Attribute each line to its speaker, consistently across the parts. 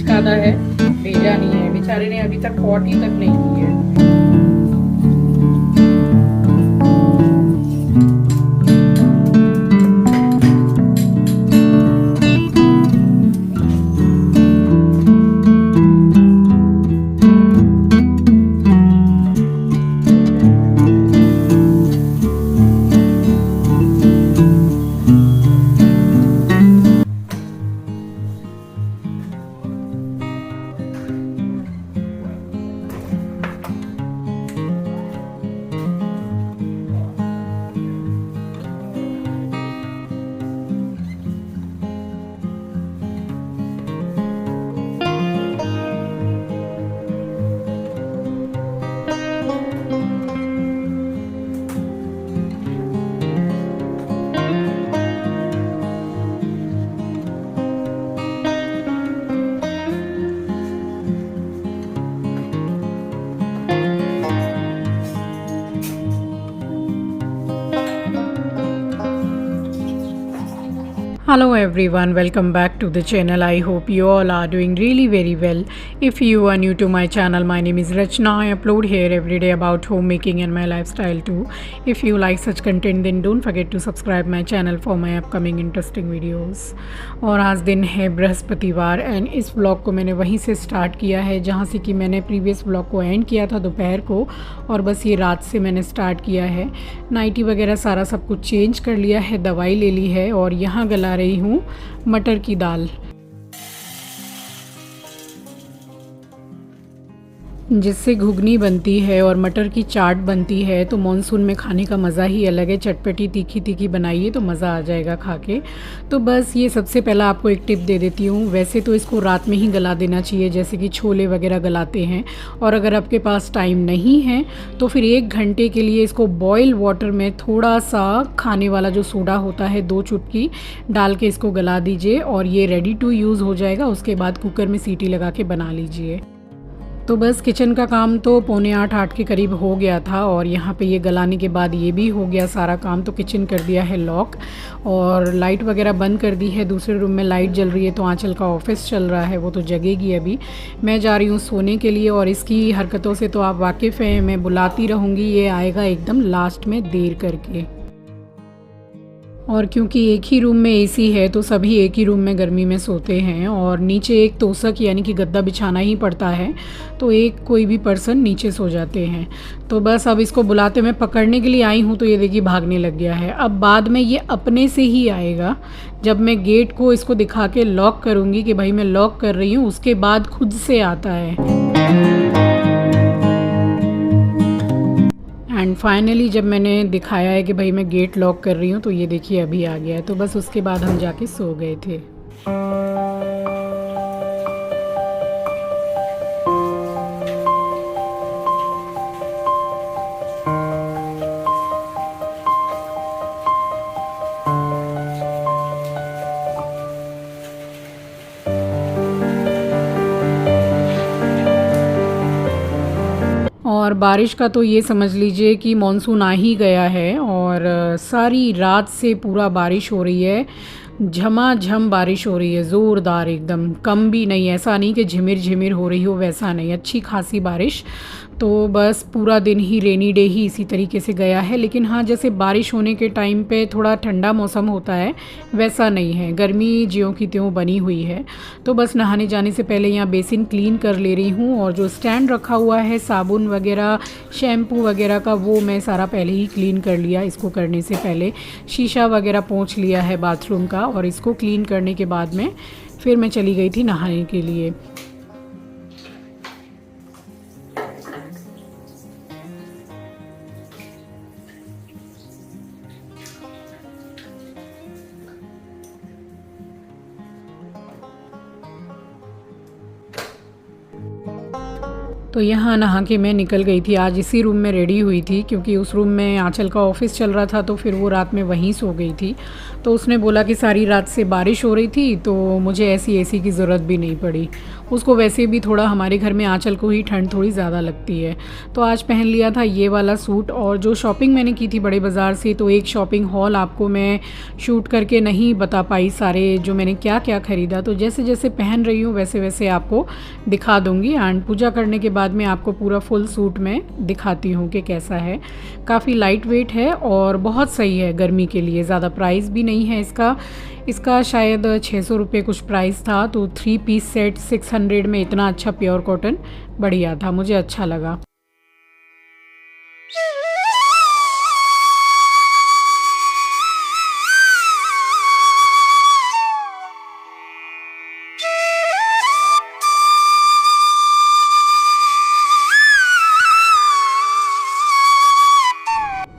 Speaker 1: हिचकाता है, भेजा नहीं है। बेचारे ने अभी तक पॉटी तक नहीं की है। Hello everyone, welcome back to the channel. I hope you all are doing really very well. If you are new to my channel, my name is Rachna. I upload here every day about homemaking and my lifestyle too. If you like such content then don't forget to subscribe my channel for my upcoming interesting videos. और आज दिन है बृहस्पतिवार and इस vlog को मैंने वहीं से स्टार्ट किया है जहाँ से कि मैंने प्रीवियस व्लॉग को एंड किया था दोपहर को, और बस ये रात से मैंने स्टार्ट किया है। नाइटी वगैरह सारा सब कुछ चेंज कर लिया है, दवाई ले ली है और यहाँ गला रही हूँ मटर की दाल, जिससे घुगनी बनती है और मटर की चाट बनती है। तो मॉनसून में खाने का मज़ा ही अलग है। चटपटी तीखी तीखी बनाइए तो मज़ा आ जाएगा खा के। तो बस ये सबसे पहला आपको एक टिप दे देती हूँ। वैसे तो इसको रात में ही गला देना चाहिए जैसे कि छोले वगैरह गलाते हैं, और अगर आपके पास टाइम नहीं है तो फिर 1 घंटे के लिए इसको बॉयल वाटर में थोड़ा सा खाने वाला जो सोडा होता है 2 चुटकी डाल के इसको गला दीजिए और ये रेडी टू यूज़ हो जाएगा। उसके बाद कुकर में सीटी लगा के बना लीजिए। तो बस किचन का काम तो 7:45 के करीब हो गया था और यहाँ पे ये गलाने के बाद ये भी हो गया सारा काम। तो किचन कर दिया है लॉक और लाइट वगैरह बंद कर दी है। दूसरे रूम में लाइट जल रही है तो आंचल का ऑफिस चल रहा है, वो तो जगेगी अभी। मैं जा रही हूँ सोने के लिए और इसकी हरकतों से तो आप वाकिफ़ हैं, मैं बुलाती रहूँगी, ये आएगा एकदम लास्ट में देर करके। और क्योंकि एक ही रूम में एसी है तो सभी एक ही रूम में गर्मी में सोते हैं और नीचे एक तोसक यानी कि गद्दा बिछाना ही पड़ता है, तो एक कोई भी पर्सन नीचे सो जाते हैं। तो बस अब इसको बुलाते मैं पकड़ने के लिए आई हूँ तो ये देखिए भागने लग गया है। अब बाद में ये अपने से ही आएगा जब मैं गेट को इसको दिखा के लॉक करूँगी कि भाई मैं लॉक कर रही हूँ, उसके बाद खुद से आता है। एंड फाइनली जब मैंने दिखाया है कि भाई मैं गेट लॉक कर रही हूँ तो ये देखिए अभी आ गया है। तो बस उसके बाद हम जाके सो गए थे। और बारिश का तो ये समझ लीजिए कि मॉनसून आ ही गया है और सारी रात से पूरा बारिश हो रही है। झमाझम बारिश हो रही है, ज़ोरदार एकदम, कम भी नहीं, ऐसा नहीं कि झिमिर झिमिर हो रही हो, वैसा नहीं, अच्छी खासी बारिश। तो बस पूरा दिन ही रेनी डे ही इसी तरीके से गया है। लेकिन हाँ, जैसे बारिश होने के टाइम पे थोड़ा ठंडा मौसम होता है वैसा नहीं है, गर्मी ज्यों की त्यों बनी हुई है। तो बस नहाने जाने से पहले यहाँ बेसिन क्लीन कर ले रही हूँ और जो स्टैंड रखा हुआ है साबुन वगैरह शैम्पू वगैरह का वो मैं सारा पहले ही क्लीन कर लिया। इसको करने से पहले शीशा वगैरह पोंछ लिया है बाथरूम का और इसको क्लीन करने के बाद में फिर मैं चली गई थी नहाने के लिए। तो यहाँ नहा के मैं निकल गई थी। आज इसी रूम में रेडी हुई थी क्योंकि उस रूम में आंचल का ऑफिस चल रहा था, तो फिर वो रात में वहीं सो गई थी। तो उसने बोला कि सारी रात से बारिश हो रही थी तो मुझे ऐसी एसी की ज़रूरत भी नहीं पड़ी। उसको वैसे भी थोड़ा, हमारे घर में आंचल को ही ठंड थोड़ी ज़्यादा लगती है। तो आज पहन लिया था ये वाला सूट। और जो शॉपिंग मैंने की थी बड़े बाज़ार से, तो एक शॉपिंग हॉल आपको मैं शूट करके नहीं बता पाई सारे जो मैंने क्या क्या ख़रीदा। तो जैसे जैसे पहन रही हूँ वैसे वैसे आपको दिखा दूँगी। एंड पूजा करने के बाद में आपको पूरा फुल सूट में दिखाती हूँ कि कैसा है। काफ़ी लाइट वेट है और बहुत सही है गर्मी के लिए। ज़्यादा प्राइस भी नहीं है इसका शायद 600 रुपये कुछ प्राइस था। तो 3 पीस सेट 600 में इतना अच्छा प्योर कॉटन बढ़िया था, मुझे अच्छा लगा।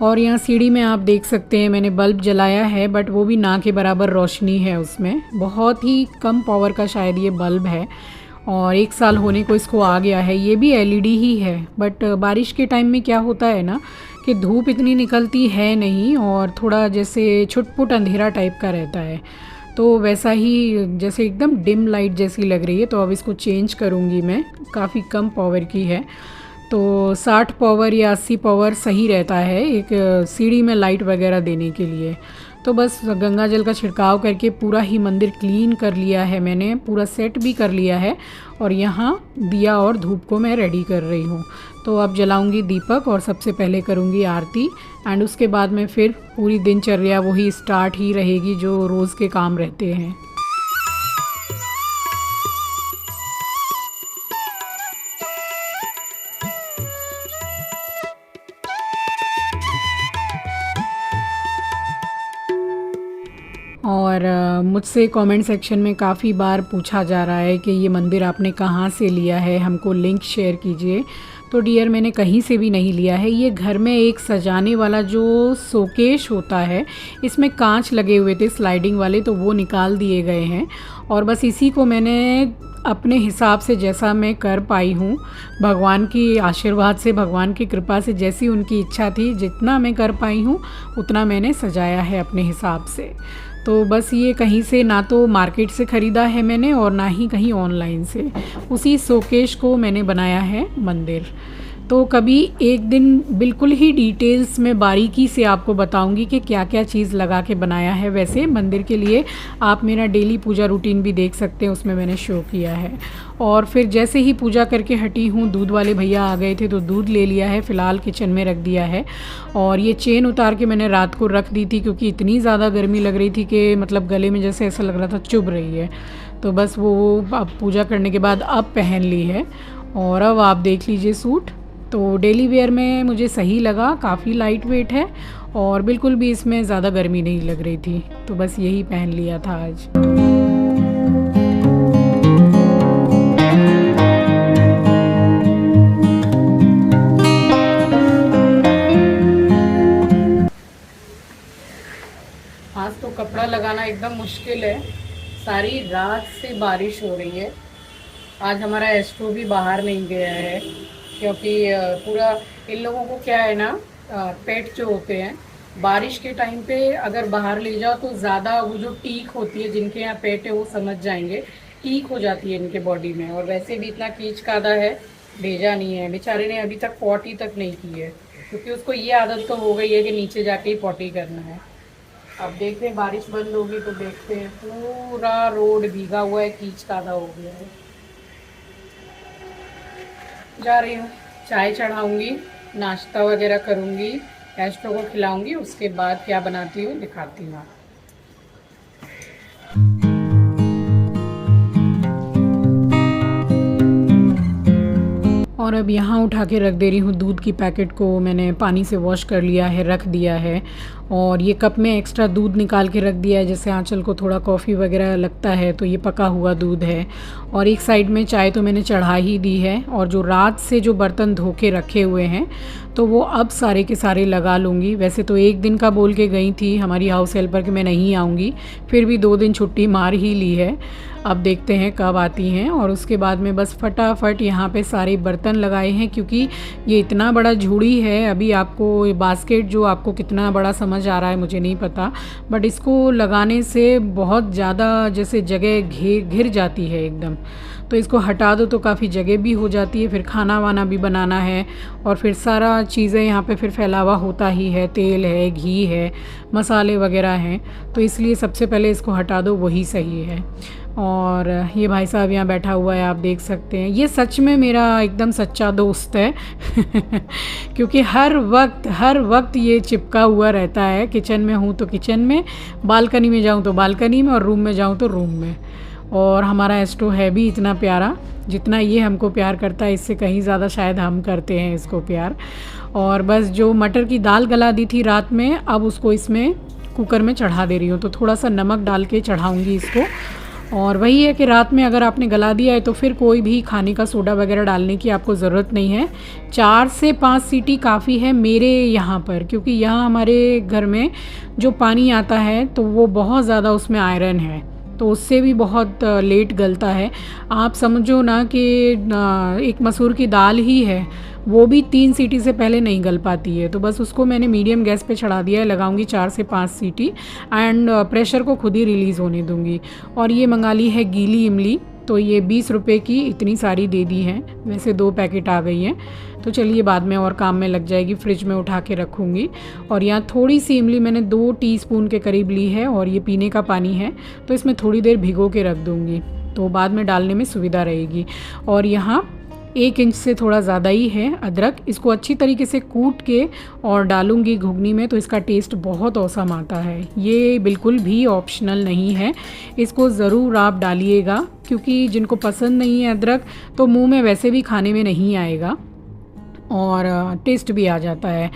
Speaker 1: और यहाँ सीढ़ी में आप देख सकते हैं मैंने बल्ब जलाया है, बट वो भी ना के बराबर रोशनी है उसमें। बहुत ही कम पावर का शायद ये बल्ब है और 1 साल होने को इसको आ गया है। ये भी एलईडी ही है, बट बारिश के टाइम में क्या होता है ना कि धूप इतनी निकलती है नहीं और थोड़ा जैसे छुटपुट अंधेरा टाइप का रहता है। तो वैसा ही जैसे एकदम डिम लाइट जैसी लग रही है। तो अब इसको चेंज करूँगी मैं। काफ़ी कम पावर की है, तो 60 पावर या 80 पावर सही रहता है एक सीढ़ी में लाइट वगैरह देने के लिए। तो बस गंगा जल का छिड़काव करके पूरा ही मंदिर क्लीन कर लिया है मैंने, पूरा सेट भी कर लिया है। और यहाँ दिया और धूप को मैं रेडी कर रही हूँ। तो अब जलाऊंगी दीपक और सबसे पहले करूँगी आरती। एंड उसके बाद में फिर पूरी दिनचर्या वही स्टार्ट ही रहेगी जो रोज़ के काम रहते हैं। और मुझसे कमेंट सेक्शन में काफ़ी बार पूछा जा रहा है कि ये मंदिर आपने कहाँ से लिया है, हमको लिंक शेयर कीजिए। तो डियर, मैंने कहीं से भी नहीं लिया है। ये घर में एक सजाने वाला जो शोकेश होता है, इसमें कांच लगे हुए थे स्लाइडिंग वाले, तो वो निकाल दिए गए हैं। और बस इसी को मैंने अपने हिसाब से जैसा मैं कर पाई हूँ, भगवान की आशीर्वाद से, भगवान की कृपा से, जैसी उनकी इच्छा थी, जितना मैं कर पाई हूँ उतना मैंने सजाया है अपने हिसाब से। तो बस ये कहीं से ना तो मार्केट से ख़रीदा है मैंने और ना ही कहीं ऑनलाइन से। उसी शोकेश को मैंने बनाया है मंदिर। तो कभी एक दिन बिल्कुल ही डिटेल्स में बारीकी से आपको बताऊंगी कि क्या क्या चीज़ लगा के बनाया है। वैसे मंदिर के लिए आप मेरा डेली पूजा रूटीन भी देख सकते हैं, उसमें मैंने शो किया है। और फिर जैसे ही पूजा करके हटी हूँ, दूध वाले भैया आ गए थे तो दूध ले लिया है, फ़िलहाल किचन में रख दिया है। और ये चेन उतार के मैंने रात को रख दी थी क्योंकि इतनी ज़्यादा गर्मी लग रही थी कि मतलब गले में जैसे ऐसा लग रहा था चुभ रही है। तो बस वो अब पूजा करने के बाद अब पहन ली है। और अब आप देख लीजिए सूट, तो डेली वेयर में मुझे सही लगा, काफ़ी लाइट वेट है और बिल्कुल भी इसमें ज़्यादा गर्मी नहीं लग रही थी। तो बस यही पहन लिया था आज। आज तो कपड़ा लगाना एकदम मुश्किल है, सारी रात से बारिश हो रही है। आज हमारा एस्ट्रो भी बाहर नहीं गया है क्योंकि पूरा इन लोगों को क्या है ना, पेट जो होते हैं बारिश के टाइम पे अगर बाहर ले जाओ तो ज़्यादा वो जो टीक होती है, जिनके यहाँ पेट है वो समझ जाएंगे, टीक हो जाती है इनके बॉडी में। और वैसे भी इतना कीच कादा है, भेजा नहीं है बेचारे ने, अभी तक पॉटी तक नहीं की है क्योंकि उसको ये आदत तो हो गई है कि नीचे जाके ही पॉटी करना है। अब देखते हैं बारिश बंद होगी तो देखते हैं। पूरा रोड भीगा हुआ है, कीच कादा हो गया है। जा रही हूँ, चाय चढ़ाऊँगी, नाश्ता वगैरह करूँगी, एस्ट्रो को खिलाऊँगी, उसके बाद क्या बनाती हूँ दिखाती हूँ। और अब यहाँ उठा के रख दे रही हूँ दूध की पैकेट को। मैंने पानी से वॉश कर लिया है, रख दिया है। और ये कप में एक्स्ट्रा दूध निकाल के रख दिया है, जैसे आंचल को थोड़ा कॉफ़ी वगैरह लगता है तो ये पका हुआ दूध है। और एक साइड में चाय तो मैंने चढ़ा ही दी है, और जो रात से जो बर्तन धो के रखे हुए हैं तो वो अब सारे के सारे लगा लूँगी। वैसे तो एक दिन का बोल के गई थी हमारी हाउस हेल्पर कि मैं नहीं आऊँगी, फिर भी 2 दिन छुट्टी मार ही ली है। अब देखते हैं कब आती हैं। और उसके बाद में बस फटाफट यहाँ पे सारे बर्तन लगाए हैं, क्योंकि ये इतना बड़ा झूड़ी है। अभी आपको ये बास्केट जो आपको कितना बड़ा समझ आ रहा है मुझे नहीं पता, बट इसको लगाने से बहुत ज़्यादा जैसे जगह घिर जाती है एकदम। तो इसको हटा दो तो काफ़ी जगह भी हो जाती है, फिर खाना वाना भी बनाना है और फिर सारा चीज़ें यहाँ पे फिर फैलावा होता ही है, तेल है, घी है, मसाले वगैरह हैं, तो इसलिए सबसे पहले इसको हटा दो, वही सही है। और ये भाई साहब यहाँ बैठा हुआ है, आप देख सकते हैं। ये सच में मेरा एकदम सच्चा दोस्त है क्योंकि हर वक्त ये चिपका हुआ रहता है। किचन में हूँ तो किचन में, बालकनी में जाऊँ तो बालकनी में, और रूम में जाऊँ तो रूम में। और हमारा एस्ट्रो है भी इतना प्यारा, जितना ये हमको प्यार करता है इससे कहीं ज़्यादा शायद हम करते हैं इसको प्यार। और बस जो मटर की दाल गला दी थी रात में, अब उसको इसमें कुकर में चढ़ा दे रही हूँ। तो थोड़ा सा नमक डाल के चढ़ाऊँगी इसको। और वही है कि रात में अगर आपने गला दिया है तो फिर कोई भी खाने का सोडा वगैरह डालने की आपको ज़रूरत नहीं है। 4 से 5 सीटी काफ़ी है मेरे यहाँ पर, क्योंकि यहाँ हमारे घर में जो पानी आता है तो वो बहुत ज़्यादा उसमें आयरन है, तो उससे भी बहुत लेट गलता है। आप समझो ना कि एक मसूर की दाल ही है, वो भी 3 सीटी से पहले नहीं गल पाती है। तो बस उसको मैंने मीडियम गैस पे चढ़ा दिया है, लगाऊंगी 4 से 5 सीटी एंड प्रेशर को खुद ही रिलीज़ होने दूंगी। और ये मंगा ली है गीली इमली, तो ये 20 रुपये की इतनी सारी दे दी हैं, वैसे 2 पैकेट आ गई हैं। तो चलिए बाद में और काम में लग जाएगी, फ्रिज में उठा के रखूँगी। और यहाँ थोड़ी सी इमली मैंने 2 टीस्पून के करीब ली है, और ये पीने का पानी है तो इसमें थोड़ी देर भिगो के रख दूँगी, तो बाद में डालने में सुविधा रहेगी। और यहाँ 1 इंच से थोड़ा ज़्यादा ही है अदरक, इसको अच्छी तरीके से कूट के और डालूंगी घुगनी में, तो इसका टेस्ट बहुत औसम आता है। ये बिल्कुल भी ऑप्शनल नहीं है, इसको ज़रूर आप डालिएगा, क्योंकि जिनको पसंद नहीं है अदरक तो मुंह में वैसे भी खाने में नहीं आएगा और टेस्ट भी आ जाता है।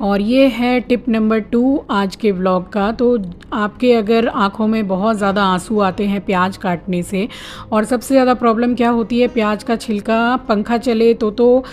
Speaker 1: और ये है टिप नंबर 2 आज के व्लॉग का। तो आपके अगर आँखों में बहुत ज़्यादा आंसू आते हैं प्याज काटने से, और सबसे ज़्यादा प्रॉब्लम क्या होती है, प्याज का छिलका पंखा चले तो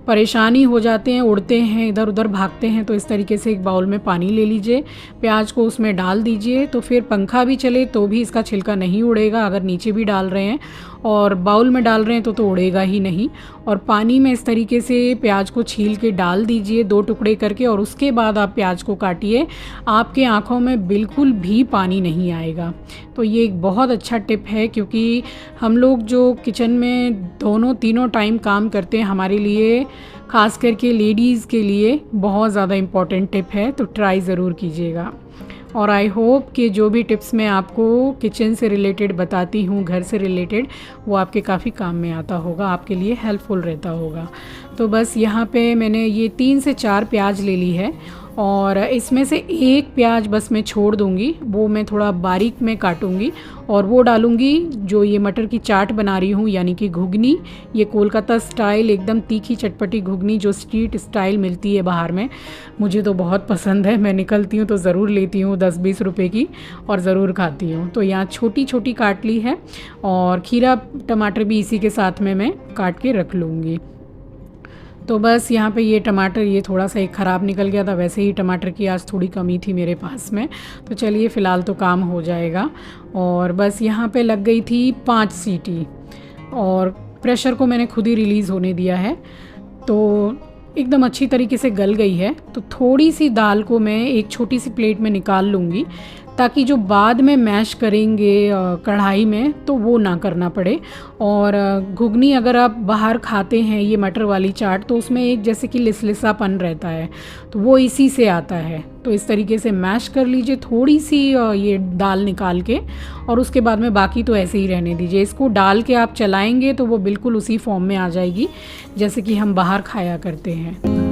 Speaker 1: परेशानी हो जाते हैं, उड़ते हैं, इधर उधर भागते हैं। तो इस तरीके से एक बाउल में पानी ले लीजिए, प्याज को उसमें डाल दीजिए, तो फिर पंखा भी चले तो भी इसका छिलका नहीं उड़ेगा। अगर नीचे भी डाल रहे हैं और बाउल में डाल रहे हैं तो उड़ेगा ही नहीं। और पानी में इस तरीके से प्याज को छील के डाल दीजिए 2 टुकड़े करके, और उसके बाद आप प्याज को काटिए, आपके आँखों में बिल्कुल भी पानी नहीं आएगा। तो ये एक बहुत अच्छा टिप है, क्योंकि हम लोग जो किचन में दोनों तीनों टाइम काम करते हैं, हमारे लिए ख़ास करके लेडीज़ के लिए बहुत ज़्यादा इम्पॉर्टेंट टिप है। तो ट्राई ज़रूर कीजिएगा। और आई होप कि जो भी टिप्स मैं आपको किचन से रिलेटेड बताती हूँ, घर से रिलेटेड, वो आपके काफ़ी काम में आता होगा, आपके लिए हेल्पफुल रहता होगा। तो बस यहाँ पे मैंने ये 3 से 4 प्याज ले ली है, और इसमें से 1 प्याज बस मैं छोड़ दूँगी, वो मैं थोड़ा बारीक में काटूँगी और वो डालूँगी जो ये मटर की चाट बना रही हूँ, यानी कि घुगनी। ये कोलकाता स्टाइल एकदम तीखी चटपटी घुगनी जो स्ट्रीट स्टाइल मिलती है बाहर में, मुझे तो बहुत पसंद है। मैं निकलती हूँ तो ज़रूर लेती हूँ 10-20 रुपए की, और ज़रूर खाती हूँ। तो यहाँ छोटी छोटी काट ली है, और खीरा टमाटर भी इसी के साथ में मैं काट के रख लूँगी। तो बस यहाँ पे ये टमाटर, ये थोड़ा सा एक ख़राब निकल गया था, वैसे ही टमाटर की आज थोड़ी कमी थी मेरे पास में, तो चलिए फ़िलहाल तो काम हो जाएगा। और बस यहाँ पे लग गई थी 5 सीटी, और प्रेशर को मैंने खुद ही रिलीज़ होने दिया है, तो एकदम अच्छी तरीके से गल गई है। तो थोड़ी सी दाल को मैं एक छोटी सी प्लेट में निकाल लूँगी, ताकि जो बाद में मैश करेंगे कढ़ाई में तो वो ना करना पड़े। और घुगनी अगर आप बाहर खाते हैं ये मटर वाली चाट, तो उसमें एक जैसे कि लिसलिसापन रहता है, तो वो इसी से आता है। तो इस तरीके से मैश कर लीजिए थोड़ी सी ये दाल निकाल के, और उसके बाद में बाकी तो ऐसे ही रहने दीजिए। इसको डाल के आप चलाएंगे तो वो बिल्कुल उसी फॉर्म में आ जाएगी जैसे कि हम बाहर खाया करते हैं।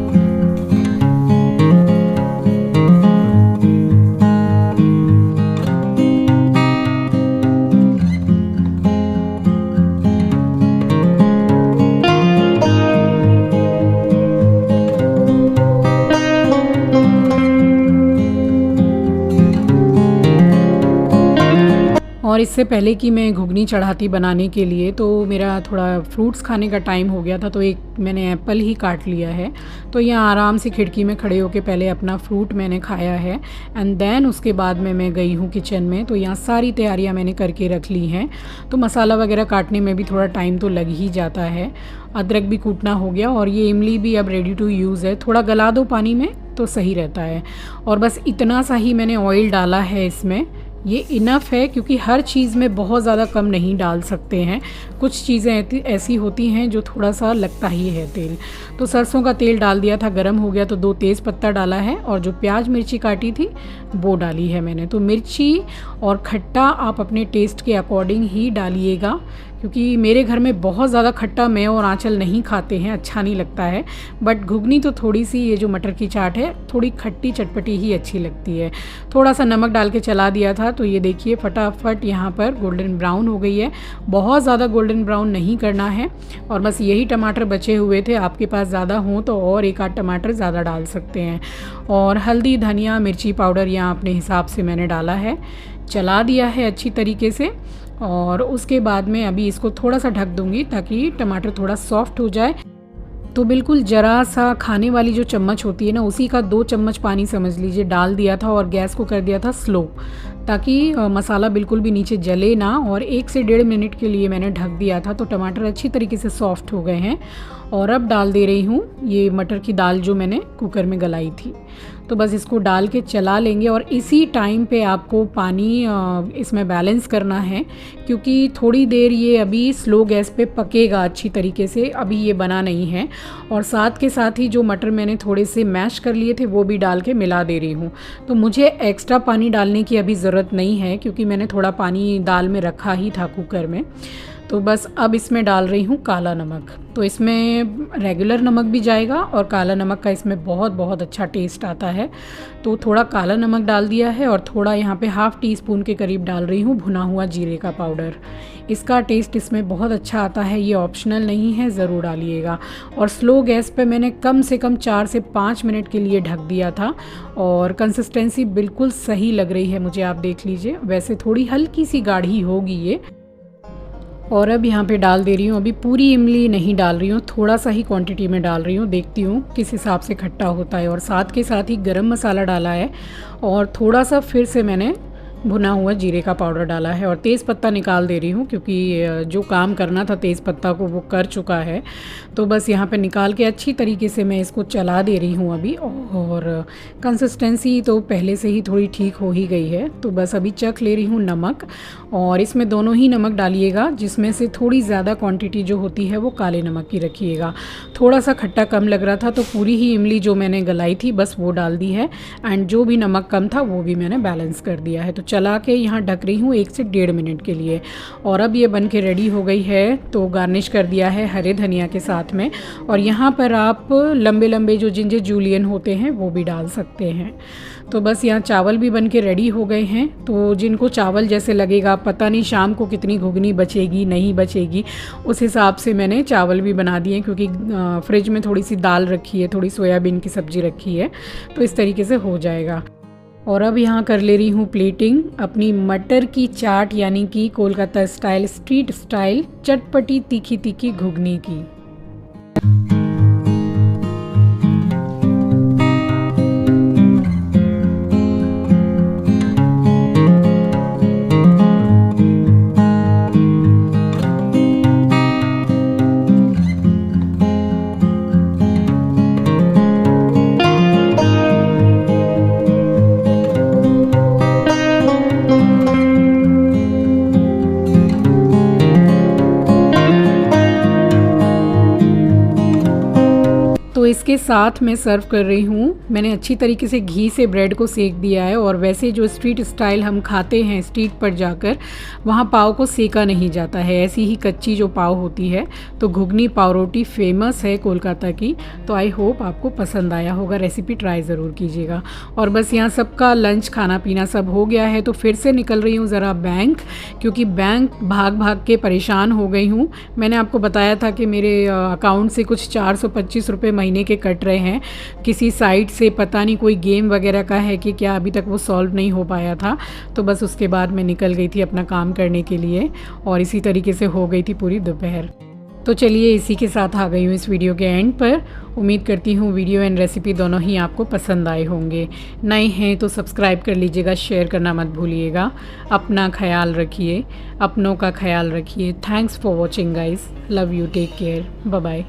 Speaker 1: और इससे पहले कि मैं घुगनी चढ़ाती बनाने के लिए, तो मेरा थोड़ा फ्रूट्स खाने का टाइम हो गया था, तो एक मैंने एप्पल ही काट लिया है। तो यहाँ आराम से खिड़की में खड़े होकर पहले अपना फ्रूट मैंने खाया है एंड देन उसके बाद में मैं गई हूँ किचन में। तो यहाँ सारी तैयारियाँ मैंने करके रख ली हैं। तो मसाला वगैरह काटने में भी थोड़ा टाइम तो लग ही जाता है। अदरक भी कूटना हो गया और ये इमली भी अब रेडी टू यूज़ है। थोड़ा गला दो पानी में तो सही रहता है। और बस इतना सा ही मैंने ऑयल डाला है इसमें, ये इनफ है, क्योंकि हर चीज़ में बहुत ज़्यादा कम नहीं डाल सकते हैं। कुछ चीज़ें ऐसी होती हैं जो थोड़ा सा लगता ही है तेल। तो सरसों का तेल डाल दिया था, गरम हो गया तो 2 तेज़ पत्ता डाला है और जो प्याज मिर्ची काटी थी वो डाली है मैंने। तो मिर्ची और खट्टा आप अपने टेस्ट के अकॉर्डिंग ही डालिएगा, क्योंकि मेरे घर में बहुत ज़्यादा खट्टा मैं और आंचल नहीं खाते हैं, अच्छा नहीं लगता है। बट घुगनी तो थोड़ी सी, ये जो मटर की चाट है थोड़ी खट्टी चटपटी ही अच्छी लगती है। थोड़ा सा नमक डाल के चला दिया था, तो ये देखिए फटाफट यहाँ पर गोल्डन ब्राउन हो गई है। बहुत ज़्यादा गोल्डन ब्राउन नहीं करना है। और बस यही टमाटर बचे हुए थे, आपके पास ज़्यादा हों तो और 1 आध टमाटर ज़्यादा डाल सकते हैं। और हल्दी धनिया मिर्ची पाउडर यहाँ अपने हिसाब से मैंने डाला है, चला दिया है अच्छी तरीके से। और उसके बाद में अभी इसको थोड़ा सा ढक दूंगी ताकि टमाटर थोड़ा सॉफ्ट हो जाए। तो बिल्कुल ज़रा सा खाने वाली जो चम्मच होती है ना, उसी का 2 चम्मच पानी समझ लीजिए डाल दिया था और गैस को कर दिया था स्लो, ताकि मसाला बिल्कुल भी नीचे जले ना। और 1 से 1.5 मिनट के लिए मैंने ढक दिया था। तो टमाटर अच्छी तरीके से सॉफ्ट हो गए हैं। और अब डाल दे रही हूँ ये मटर की दाल जो मैंने कुकर में गलाई थी। तो बस इसको डाल के चला लेंगे। और इसी टाइम पे आपको पानी इसमें बैलेंस करना है, क्योंकि थोड़ी देर ये अभी स्लो गैस पे पकेगा अच्छी तरीके से, अभी ये बना नहीं है। और साथ के साथ ही जो मटर मैंने थोड़े से मैश कर लिए थे वो भी डाल के मिला दे रही हूँ। तो मुझे एक्स्ट्रा पानी डालने की अभी ज़रूरत नहीं है, क्योंकि मैंने थोड़ा पानी दाल में रखा ही था कुकर में। तो बस अब इसमें डाल रही हूँ काला नमक। तो इसमें रेगुलर नमक भी जाएगा और काला नमक का इसमें बहुत बहुत अच्छा टेस्ट आता है। तो थोड़ा काला नमक डाल दिया है और थोड़ा यहाँ पे ½ टीस्पून के करीब डाल रही हूँ भुना हुआ जीरे का पाउडर। इसका टेस्ट इसमें बहुत अच्छा आता है, ये ऑप्शनल नहीं है, ज़रूर डालिएगा। और स्लो गैस पे मैंने कम से कम 4 से 5 मिनट के लिए ढक दिया था और कंसिस्टेंसी बिल्कुल सही लग रही है मुझे, आप देख लीजिए। वैसे थोड़ी हल्की सी गाढ़ी होगी ये। और अब यहाँ पे डाल दे रही हूँ, अभी पूरी इमली नहीं डाल रही हूँ, थोड़ा सा ही क्वांटिटी में डाल रही हूँ, देखती हूँ किस हिसाब से खट्टा होता है। और साथ के साथ ही गरम मसाला डाला है और थोड़ा सा फिर से मैंने भुना हुआ जीरे का पाउडर डाला है। और तेज़ पत्ता निकाल दे रही हूँ, क्योंकि जो काम करना था तेज़ पत्ता को वो कर चुका है। तो बस यहाँ पे निकाल के अच्छी तरीके से मैं इसको चला दे रही हूँ अभी। और कंसिस्टेंसी तो पहले से ही थोड़ी ठीक हो ही गई है। तो बस अभी चख ले रही हूँ नमक। और इसमें दोनों ही नमक डालिएगा, जिसमें से थोड़ी ज़्यादा क्वांटिटी जो होती है वो काले नमक की रखिएगा। थोड़ा सा खट्टा कम लग रहा था तो पूरी ही इमली जो मैंने गलाई थी बस वो डाल दी है। एंड जो भी नमक कम था वो भी मैंने बैलेंस कर दिया है। तो चला के यहाँ ढक रही हूँ 1 से 1.5 मिनट के लिए। और अब ये बन के रेडी हो गई है। तो गार्निश कर दिया है हरे धनिया के साथ में। और यहाँ पर आप लंबे लंबे जो जिंजर जूलियन होते हैं वो भी डाल सकते हैं। तो बस यहाँ चावल भी बन के रेडी हो गए हैं। तो जिनको चावल जैसे लगेगा, पता नहीं शाम को कितनी घुगनी बचेगी नहीं बचेगी, उस हिसाब से मैंने चावल भी बना दिए, क्योंकि फ्रिज में थोड़ी सी दाल रखी है, थोड़ी सोयाबीन की सब्ज़ी रखी है, तो इस तरीके से हो जाएगा। और अब यहाँ कर ले रही हूँ प्लेटिंग अपनी मटर की चाट, यानी कि कोलकाता स्टाइल, स्ट्रीट स्टाइल चटपटी तीखी तीखी घुगनी की। तो इसके साथ मैं सर्व कर रही हूँ। मैंने अच्छी तरीके से घी से ब्रेड को सेक दिया है। और वैसे जो स्ट्रीट स्टाइल हम खाते हैं स्ट्रीट पर जाकर, वहाँ पाव को सेका नहीं जाता है, ऐसी ही कच्ची जो पाव होती है। तो घुगनी पाव रोटी फेमस है कोलकाता की। तो आई होप आपको पसंद आया होगा, रेसिपी ट्राई ज़रूर कीजिएगा। और बस यहाँ सबका लंच खाना पीना सब हो गया है। तो फिर से निकल रही हूँ ज़रा बैंक, क्योंकि बैंक भाग भाग के परेशान हो गई हूँ। मैंने आपको बताया था कि मेरे अकाउंट से कुछ 425 रुपये महीने महीने के कट रहे हैं। किसी साइट से पता नहीं कोई गेम वगैरह का है कि क्या, अभी तक वो सॉल्व नहीं हो पाया था। तो बस उसके बाद मैं निकल गई थी अपना काम करने के लिए और इसी तरीके से हो गई थी पूरी दोपहर। तो चलिए इसी के साथ आ गई हूँ इस वीडियो के एंड पर। उम्मीद करती हूँ वीडियो एंड रेसिपी दोनों ही आपको पसंद आए होंगे। नए हैं तो सब्सक्राइब कर लीजिएगा, शेयर करना मत भूलिएगा। अपना ख्याल रखिए, अपनों का ख्याल रखिए। Thanks for watching guys, love you, take care, bye bye.